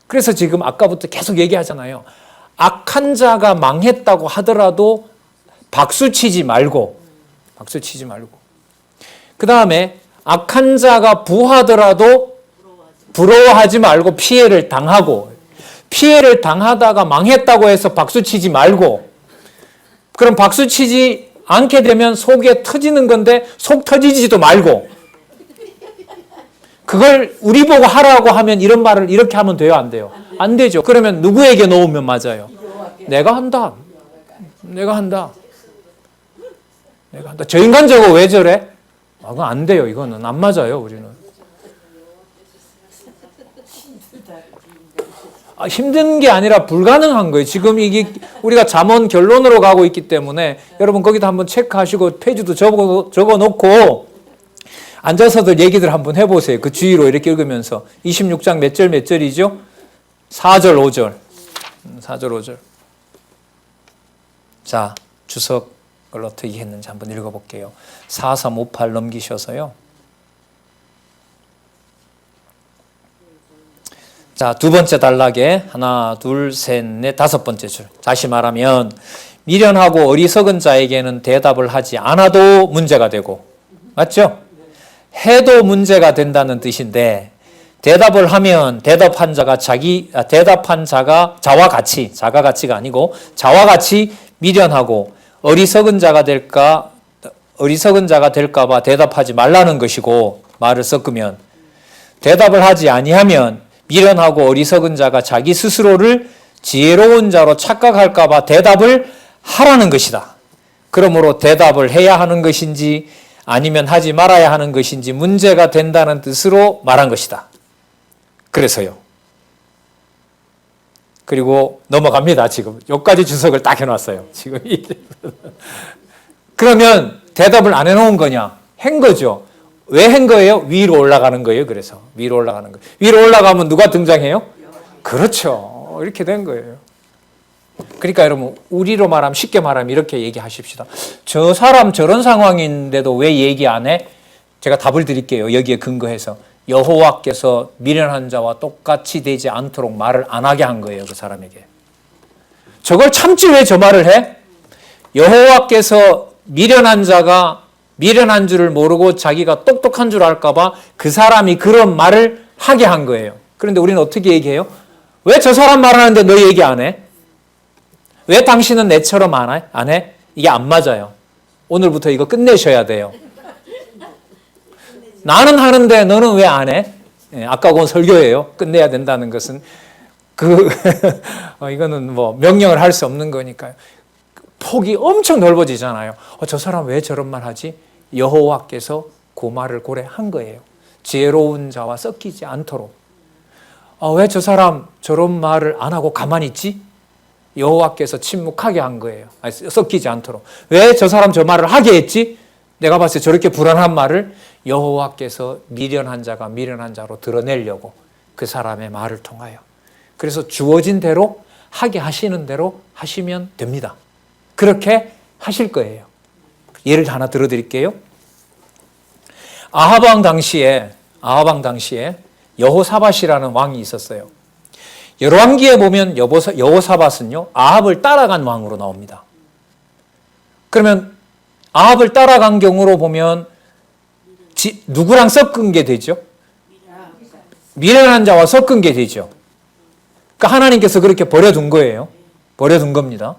그래서 지금 아까부터 계속 얘기하잖아요. 악한 자가 망했다고 하더라도 박수치지 말고 그 다음에 악한 자가 부하더라도 부러워하지 말고 피해를 당하다가 망했다고 해서 박수치지 말고, 그럼 박수치지 않게 되면 속에 터지는 건데 속 터지지도 말고, 그걸 우리 보고 하라고 하면 이런 말을 이렇게 하면 돼요, 안 돼요? 안 되죠. 그러면 누구에게 놓으면 맞아요? 내가 한다. 저 인간 저거 왜 저래? 그건 안 돼요. 이거는 안 맞아요, 우리는. 힘든 게 아니라 불가능한 거예요. 지금 이게 우리가 잠언 결론으로 가고 있기 때문에 여러분 거기다 한번 체크하시고 페이지도 적어 놓고 앉아서들 얘기들 한번 해보세요. 그 주의로 이렇게 읽으면서 26장 몇 절이죠? 4절 5절. 4절 5절. 자, 주석을 어떻게 했는지 한번 읽어볼게요. 4358 넘기셔서요. 자, 두 번째 단락에 하나, 둘, 셋, 넷, 다섯 번째 줄. 다시 말하면 미련하고 어리석은 자에게는 대답을 하지 않아도 문제가 되고, 맞죠? 해도 문제가 된다는 뜻인데, 대답을 하면 대답한 자가 자와 같이, 자가 같이가 아니고 자와 같이 미련하고 어리석은 자가 될까 봐 대답하지 말라는 것이고, 말을 섞으면 대답을 하지 아니하면 미련하고 어리석은 자가 자기 스스로를 지혜로운 자로 착각할까 봐 대답을 하라는 것이다. 그러므로 대답을 해야 하는 것인지 아니면 하지 말아야 하는 것인지 문제가 된다는 뜻으로 말한 것이다. 그래서요. 그리고 넘어갑니다. 지금 여기까지 주석을 딱 해놨어요. 지금 그러면 대답을 안 해놓은 거냐? 한 거죠. 왜 한 거예요? 위로 올라가는 거예요. 그래서 위로 올라가는 거예요. 위로 올라가면 누가 등장해요? 그렇죠. 이렇게 된 거예요. 그러니까 여러분, 우리로 말하면, 쉽게 말하면 이렇게 얘기하십시다. 저 사람 저런 상황인데도 왜 얘기 안 해? 제가 답을 드릴게요. 여기에 근거해서. 여호와께서 미련한 자와 똑같이 되지 않도록 말을 안 하게 한 거예요. 그 사람에게. 저걸 참지 왜 저 말을 해? 여호와께서 미련한 자가 미련한 줄을 모르고 자기가 똑똑한 줄 알까 봐 그 사람이 그런 말을 하게 한 거예요. 그런데 우리는 어떻게 얘기해요? 왜 저 사람 말하는데 너 얘기 안 해? 왜 당신은 내처럼 안 해? 이게 안 맞아요. 오늘부터 이거 끝내셔야 돼요. 나는 하는데 너는 왜 안 해? 아까 그건 설교예요. 끝내야 된다는 것은 이거는 뭐 명령을 할 수 없는 거니까요. 폭이 엄청 넓어지잖아요. 저 사람 왜 저런 말 하지? 여호와께서 그 말을 고려한 거예요. 지혜로운 자와 섞이지 않도록. 왜 저 사람 저런 말을 안 하고 가만히 있지? 여호와께서 침묵하게 한 거예요. 섞이지 않도록. 왜 저 사람 저 말을 하게 했지? 내가 봤을 때 저렇게 불안한 말을 여호와께서 미련한 자가 미련한 자로 드러내려고 그 사람의 말을 통하여. 그래서 주어진 대로 하게 하시는 대로 하시면 됩니다. 그렇게 하실 거예요. 예를 하나 들어드릴게요. 아하방 당시에 여호사밧이라는 왕이 있었어요. 열왕기에 보면 여호사밧은요, 아합을 따라간 왕으로 나옵니다. 그러면 아합을 따라간 경우로 보면 누구랑 섞은 게 되죠? 미련한 자와 섞은 게 되죠. 그러니까 하나님께서 그렇게 버려둔 거예요. 버려둔 겁니다.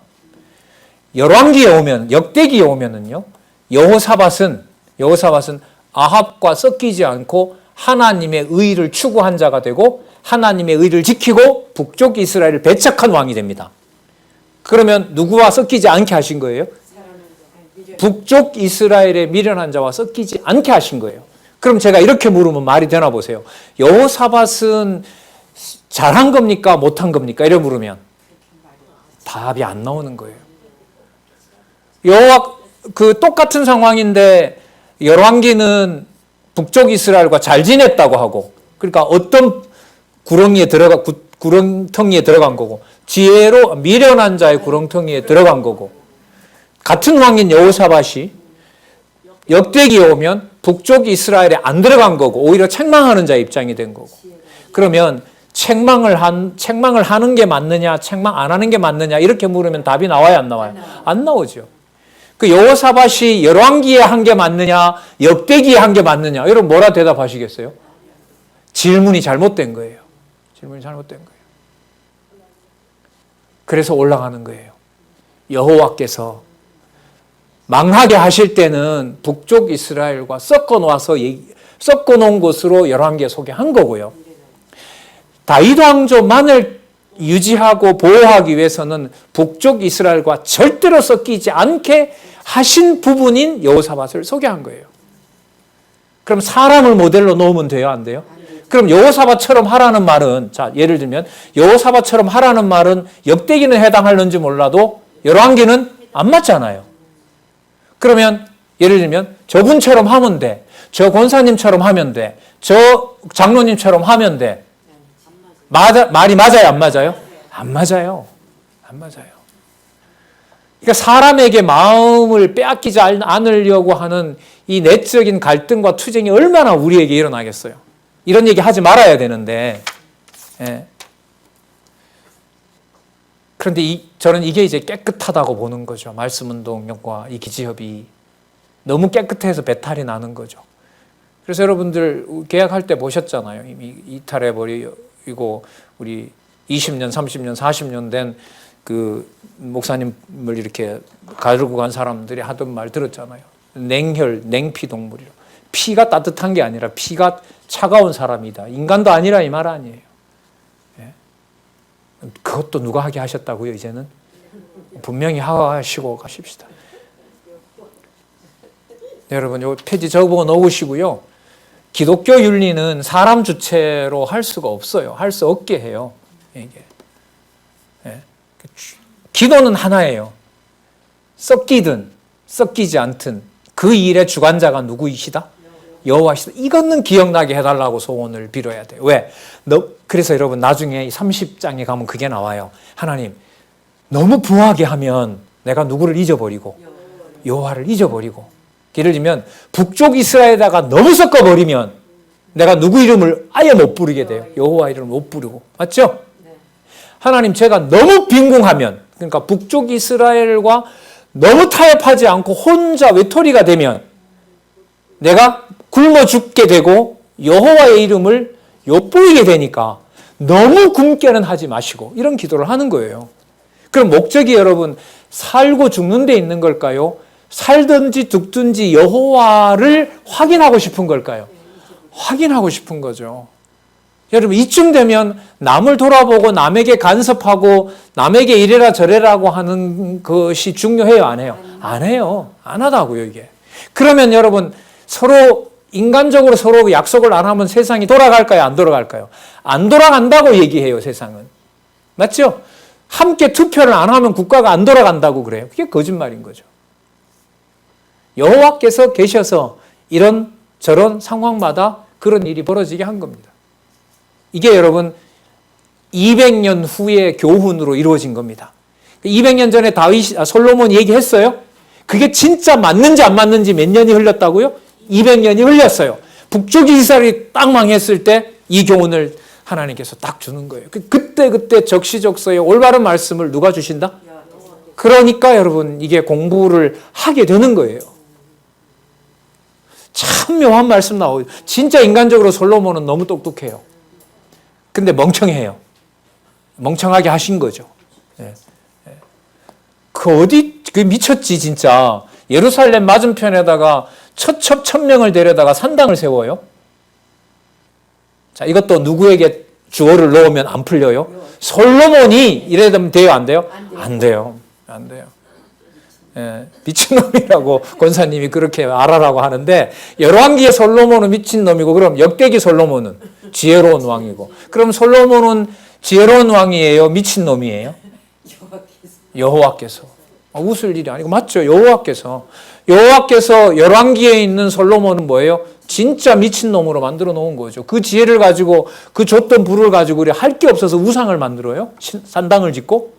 열왕기에 오면, 역대기에 오면은요, 여호사밧은 아합과 섞이지 않고 하나님의 의를 추구한 자가 되고 하나님의 의를 지키고 북쪽 이스라엘을 배척한 왕이 됩니다. 그러면 누구와 섞이지 않게 하신 거예요? 북쪽 이스라엘의 미련한 자와 섞이지 않게 하신 거예요. 그럼 제가 이렇게 물으면 말이 되나 보세요. 여호사밧은 잘한 겁니까? 못한 겁니까? 이래 물으면 답이 안 나오는 거예요. 똑같은 상황인데 열왕기는 북쪽 이스라엘과 잘 지냈다고 하고, 그러니까 어떤 구렁텅이에 들어간 거고, 미련한 자의 구렁텅이에 들어간 거고, 같은 왕인 여호사밧이 역대기에 오면 북쪽 이스라엘에 안 들어간 거고 오히려 책망하는 자의 입장이 된 거고, 그러면 책망을 하는 게 맞느냐, 책망 안 하는 게 맞느냐 이렇게 물으면 답이 나와요, 안 나와요? 안 나오죠. 그 여호사밧이 열왕기에 한 게 맞느냐, 역대기에 한 게 맞느냐, 여러분 뭐라 대답하시겠어요? 질문이 잘못된 거예요. 질문이 잘못된 거예요. 그래서 올라가는 거예요. 여호와께서 망하게 하실 때는 북쪽 이스라엘과 섞어 놓은 것으로 열왕기에 소개한 거고요. 다윗 왕조만을 유지하고 보호하기 위해서는 북쪽 이스라엘과 절대로 섞이지 않게 하신 부분인 여호사밧을 소개한 거예요. 그럼 사람을 모델로 놓으면 돼요, 안 돼요? 그럼 여호사밧처럼 하라는 말은, 자, 예를 들면 여호사밧처럼 하라는 말은 역대기는 해당하는지 몰라도 열왕기는 안 맞잖아요. 그러면 예를 들면 저분처럼 하면 돼. 저 권사님처럼 하면 돼. 저 장로님처럼 하면 돼. 말이 맞아요, 안 맞아요? 안 맞아요. 안 맞아요. 그러니까 사람에게 마음을 빼앗기지 않으려고 하는 이 내적인 갈등과 투쟁이 얼마나 우리에게 일어나겠어요. 이런 얘기 하지 말아야 되는데. 예. 그런데 저는 이게 이제 깨끗하다고 보는 거죠. 말씀운동과 이 기지협이 너무 깨끗해서 배탈이 나는 거죠. 그래서 여러분들 계약할 때 보셨잖아요. 이미 이탈해버리고 우리 20년, 30년, 40년 된 그 목사님을 이렇게 가르고 간 사람들이 하던 말 들었잖아요. 냉피 동물이라. 피가 따뜻한 게 아니라 피가 차가운 사람이다. 인간도 아니라 이 말 아니에요. 예. 그것도 누가 하게 하셨다고요, 이제는? 분명히 하시고 가십시다. 네, 여러분, 요 페이지 적어 놓으시고요. 기독교 윤리는 사람 주체로 할 수가 없어요. 할 수 없게 해요. 이게. 예. 기도는 하나예요. 섞이든 섞이지 않든 그 일의 주관자가 누구이시다? 여호와시다. 이거는 기억나게 해달라고 소원을 빌어야 돼요. 왜? 그래서 여러분 나중에 30장에 가면 그게 나와요. 하나님, 너무 부하게 하면 내가 누구를 잊어버리고 여호와를 잊어버리고, 예를 들면 북쪽 이스라엘에다가 너무 섞어버리면 내가 누구 이름을 아예 못 부르게 돼요. 여호와 이름을 못 부르고. 맞죠? 하나님, 제가 너무 빈궁하면, 그러니까 북쪽 이스라엘과 너무 타협하지 않고 혼자 외톨이가 되면 내가 굶어 죽게 되고 여호와의 이름을 엿보이게 되니까 너무 굶게는 하지 마시고, 이런 기도를 하는 거예요. 그럼 목적이 여러분 살고 죽는 데 있는 걸까요? 살든지 죽든지 여호와를 확인하고 싶은 걸까요? 확인하고 싶은 거죠. 여러분, 이쯤 되면 남을 돌아보고 남에게 간섭하고 남에게 이래라 저래라고 하는 것이 중요해요, 안 해요? 안 해요. 안 하다고요, 이게. 그러면 여러분, 서로 인간적으로 서로 약속을 안 하면 세상이 돌아갈까요, 안 돌아갈까요? 안 돌아간다고 얘기해요, 세상은. 맞죠? 함께 투표를 안 하면 국가가 안 돌아간다고 그래요. 그게 거짓말인 거죠. 여호와께서 계셔서 이런 저런 상황마다 그런 일이 벌어지게 한 겁니다. 이게 여러분 200년 후의 교훈으로 이루어진 겁니다. 200년 전에 솔로몬이 얘기했어요. 그게 진짜 맞는지 안 맞는지 몇 년이 흘렀다고요? 200년이 흘렸어요. 북쪽 이스라엘이 딱 망했을 때 이 교훈을 하나님께서 딱 주는 거예요. 그때 적시적소에 올바른 말씀을 누가 주신다? 그러니까 여러분 이게 공부를 하게 되는 거예요. 참 묘한 말씀 나오죠. 진짜 인간적으로 솔로몬은 너무 똑똑해요. 근데 멍청해요. 멍청하게 하신 거죠. 예. 그 미쳤지 진짜. 예루살렘 맞은편에다가 처첩 1000명을 데려다가 산당을 세워요. 자, 이것도 누구에게 주어를 넣으면 안 풀려요? 솔로몬이 이래도 돼요, 안 돼요? 안 돼요. 안 돼요. 예, 미친놈이라고 권사님이 그렇게 알아라고 하는데, 열왕기의 솔로몬은 미친놈이고, 그럼 역대기 솔로몬은 지혜로운 왕이고, 그럼 솔로몬은 지혜로운 왕이에요, 미친놈이에요? 여호와께서. 웃을 일이 아니고 맞죠? 여호와께서 열왕기에 있는 솔로몬은 뭐예요? 진짜 미친놈으로 만들어 놓은 거죠. 그 지혜를 가지고, 그 줬던 부를 가지고 우리 할 게 없어서 우상을 만들어요? 산당을 짓고?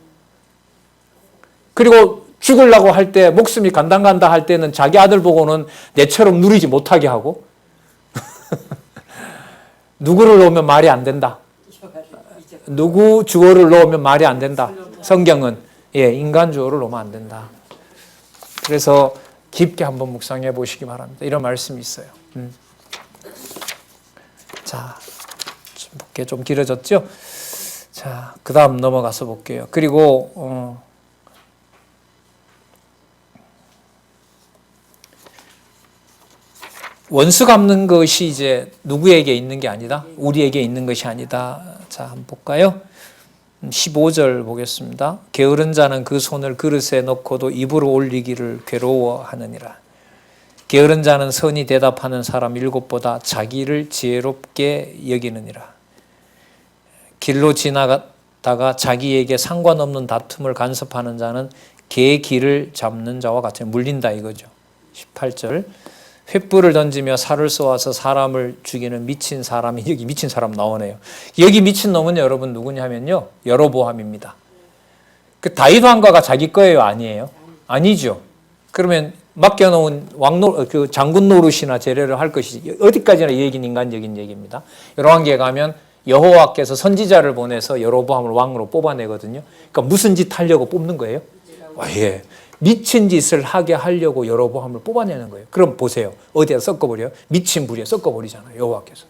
그리고 죽으려고 할 때, 목숨이 간당간다 할 때는 자기 아들 보고는 내처럼 누리지 못하게 하고. 누구를 놓으면 말이 안 된다. 누구 주어를 놓으면 말이 안 된다. 성경은 인간 주어를 놓으면 안 된다. 그래서 깊게 한번 묵상해 보시기 바랍니다. 이런 말씀이 있어요. 자, 볼게 좀 길어졌죠? 자, 그 다음 넘어가서 볼게요. 그리고 원수 갚는 것이 이제 누구에게 있는 게 아니다. 우리에게 있는 것이 아니다. 자, 한번 볼까요? 15절 보겠습니다. 게으른 자는 그 손을 그릇에 넣고도 입으로 올리기를 괴로워하느니라. 게으른 자는 선히 대답하는 사람 7보다 자기를 지혜롭게 여기느니라. 길로 지나가다가 자기에게 상관없는 다툼을 간섭하는 자는 개의 길을 잡는 자와 같아 물린다 이거죠. 18절. 횃불을 던지며 살을 쏘아서 사람을 죽이는 미친 사람이, 여기 미친 사람 나오네요. 여기 미친 놈은 여러분 누구냐 하면요, 여로보암입니다. 그 다윗 왕가가 자기 거예요, 아니에요? 아니죠. 그러면 맡겨놓은 그 장군 노릇이나 제례를 할 것이지, 어디까지나 이 얘기는 인간적인 얘기입니다. 열왕기에 가면 여호와께서 선지자를 보내서 여로보암을 왕으로 뽑아내거든요. 그러니까 무슨 짓 하려고 뽑는 거예요? 예. 미친 짓을 하게 하려고 여로보암을 뽑아내는 거예요. 그럼 보세요. 어디에 섞어버려요? 미친 불에 섞어버리잖아요. 여호와께서.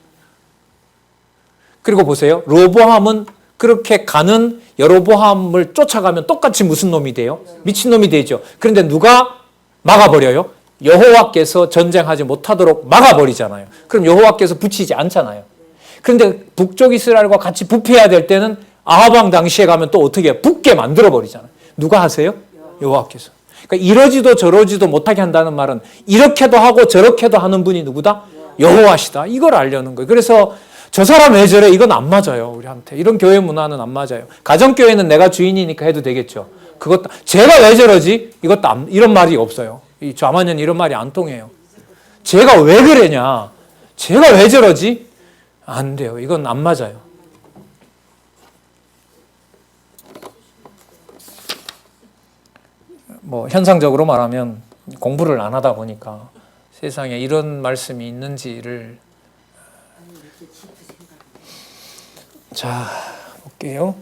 그리고 보세요. 로보암은 그렇게 가는 여로보암을 쫓아가면 똑같이 무슨 놈이 돼요? 미친 놈이 되죠. 그런데 누가 막아버려요? 여호와께서 전쟁하지 못하도록 막아버리잖아요. 그럼 여호와께서 붙이지 않잖아요. 그런데 북쪽 이스라엘과 같이 부패해야 될 때는 아합 왕 당시에 가면 또 어떻게 붙게 만들어버리잖아요. 누가 하세요? 여호와께서. 그러니까 이러지도 저러지도 못하게 한다는 말은 이렇게도 하고 저렇게도 하는 분이 누구다? 여호와시다. 이걸 알려는 거예요. 그래서 저 사람 왜 저래? 이건 안 맞아요. 우리한테. 이런 교회 문화는 안 맞아요. 가정교회는 내가 주인이니까 해도 되겠죠. 그것도 제가 왜 저러지? 이것도 이런 말이 없어요. 이 좌만년 이런 말이 안 통해요. 제가 왜 그러냐? 제가 왜 저러지? 안 돼요. 이건 안 맞아요. 뭐 현상적으로 말하면 공부를 안 하다 보니까 세상에 이런 말씀이 있는지를 자 볼게요.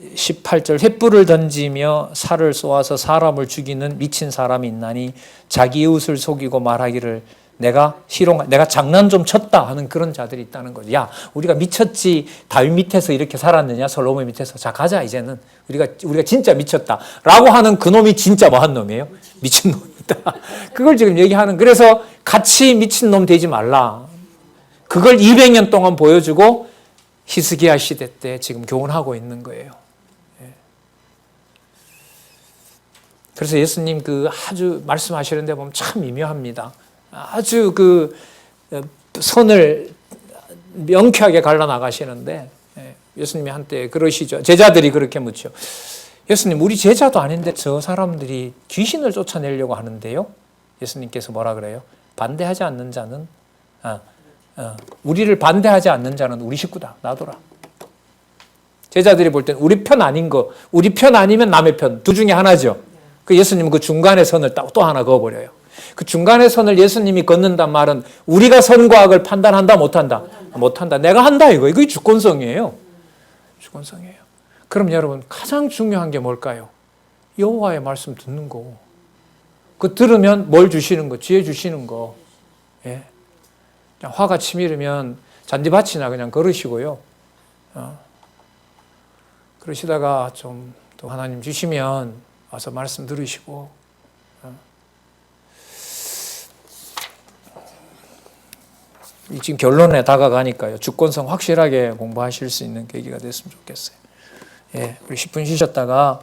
18절 횃불을 던지며 살을 쏘아서 사람을 죽이는 미친 사람이 있나니 자기 이웃을 속이고 말하기를 내가 장난 좀 쳤다 하는 그런 자들이 있다는 거죠. 야, 우리가 미쳤지. 다윗 밑에서 이렇게 살았느냐? 솔로몬 밑에서. 자, 가자 이제는. 우리가 진짜 미쳤다라고 하는 그놈이 진짜 뭐한 놈이에요? 미친 놈이다. 그걸 지금 얘기하는. 그래서 같이 미친 놈 되지 말라. 그걸 200년 동안 보여주고 히스기야 시대 때 지금 교훈하고 있는 거예요. 그래서 예수님 그 아주 말씀하시는데 보면 참 미묘합니다. 아주 그 선을 명쾌하게 갈라나가시는데 예수님이 한때 그러시죠. 제자들이 그렇게 묻죠. 예수님, 우리 제자도 아닌데 저 사람들이 귀신을 쫓아내려고 하는데요. 예수님께서 뭐라 그래요? 반대하지 않는 자는 우리를 반대하지 않는 자는 우리 식구다. 놔둬라. 제자들이 볼 때는 우리 편 아닌 거, 우리 편 아니면 남의 편, 두 중에 하나죠. 그 예수님은 그 중간의 선을 또 하나 그어버려요. 그 중간의 선을 예수님이 걷는단 말은 우리가 선과 악을 판단한다 못한다? 못한다. 내가 한다 이거. 이게 주권성이에요. 주권성이에요. 그럼 여러분 가장 중요한 게 뭘까요? 여호와의 말씀 듣는 거. 그 들으면 뭘 주시는 거? 지혜 주시는 거. 예. 화가 치밀으면 잔디밭이나 그냥 걸으시고요. 그러시다가 좀 또 하나님 주시면 와서 말씀 들으시고 지금 결론에 다가가니까요. 주권성 확실하게 공부하실 수 있는 계기가 됐으면 좋겠어요. 예, 우리 10분 쉬셨다가